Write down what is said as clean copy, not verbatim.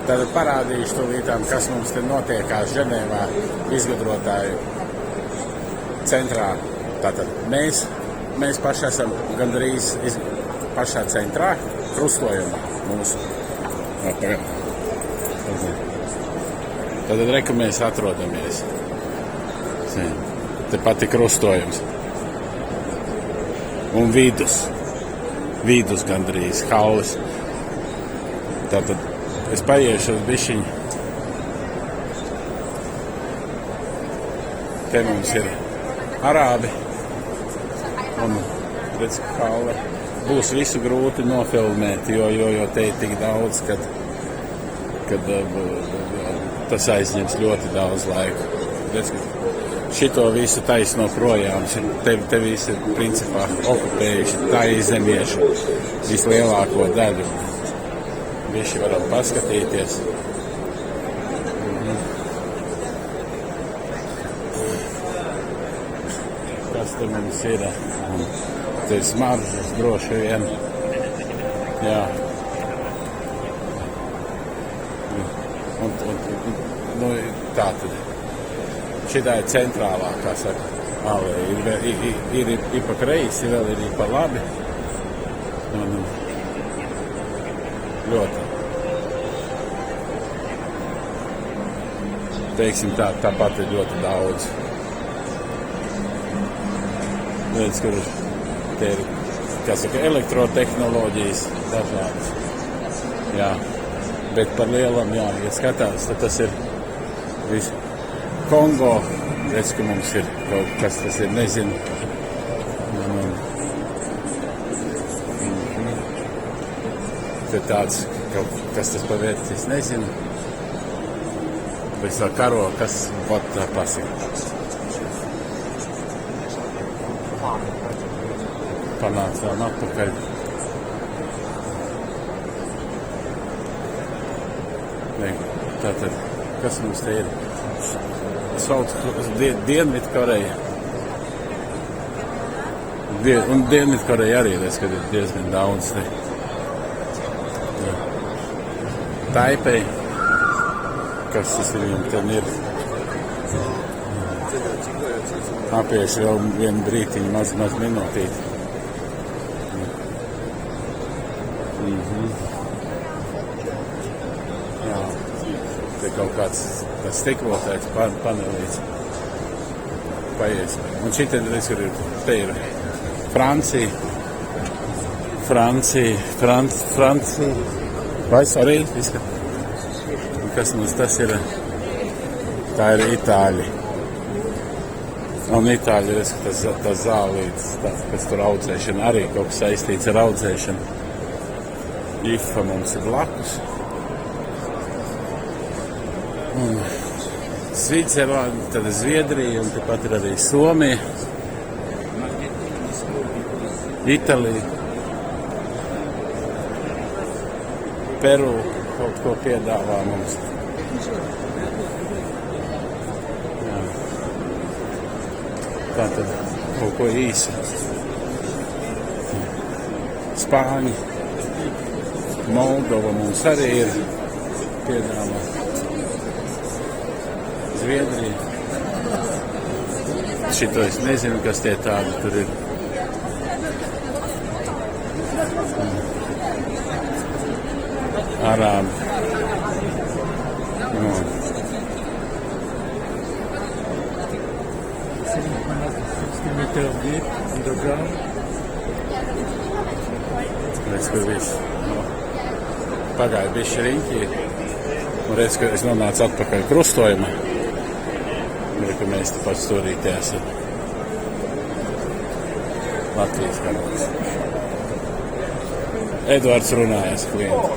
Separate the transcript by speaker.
Speaker 1: Tad parādīšu tūlītām, kas mums te notiekās Ženēvā izgudrotāju centrā. Tātad mēs paši esam gandrīz pašā centrā, krustojumā mūsu. Tad reka mēs atrodamies. Te pati krustojums. Un vidus gandrīz, halles. Tātad es paiešu uz bišķiņu. Te mums ir arābi. Un redz, ka halle būs visu grūti nofilmēt, jo te ir tik daudz, kad tas aizņems ļoti daudz laika. Redz, ka šito visu taisno projām, te visi principā okupējuši taizemieši vislielāko daļu. Visi varam paskatīties. Kas te mums ir? Te ir smaržas droši vien. Jā. Nu, tā tad. Šitā ir centrālā, kā saka, ale. Ir pa kreisi, vēl ir pa labi. Ļoti. Teiksim tāpat ir ļoti daudz. Redz, kur te ir, kā saka, elektrotehnoloģijas dažādas. Jā. Bet par lielam, jā, ja skatās, tad tas ir viss. Kongo, redz, ka mums ir kaut kas, tas ir, nezinu. Te tāds, kas tas pavērts, es nezinu. Pēc tā karo, kas pat tā pasaka. Panācām atpakaļ. Tātad, kas mums te ir? Sauc Dienvidkoreja. Un Dienvidkoreja arī, redz, kad ir diezgan daudz te. Taipei, kas tas ir, tad ir apieši vēl vienu brītiņu, maz minūtīti. Jā, te kaut kāds stiklotais panelīts paies. Un šitien, redz, kur ir, te ir Francija. Vai, sorry, kas mums tas ir? Tā ir Itāļi. Un Itāļi, redz, ka tas zālīts, kas tur audzēšana, arī kaut kas saistīts ar audzēšanu. IFA mums ir blakus. Un Svidzerlanda, tad Zviedrija, un tepat ir arī Somija. Itālija. Peru kaut ko piedāvā mums. Jā. Tā tad kaut ko īsi. Spāņi. Moldova mums arī ir piedāvā. Zviedrija. Šito es nezinu, kas tie tādi tur ir. Arābi. Redz, kur viss. Pagāja bišķi riņķī. Un redz, ka es nonācu atpakaļ krustojumā. Ka mēs te pats stūrītē esam. Latvijas karogs. Eduards runājas klientu.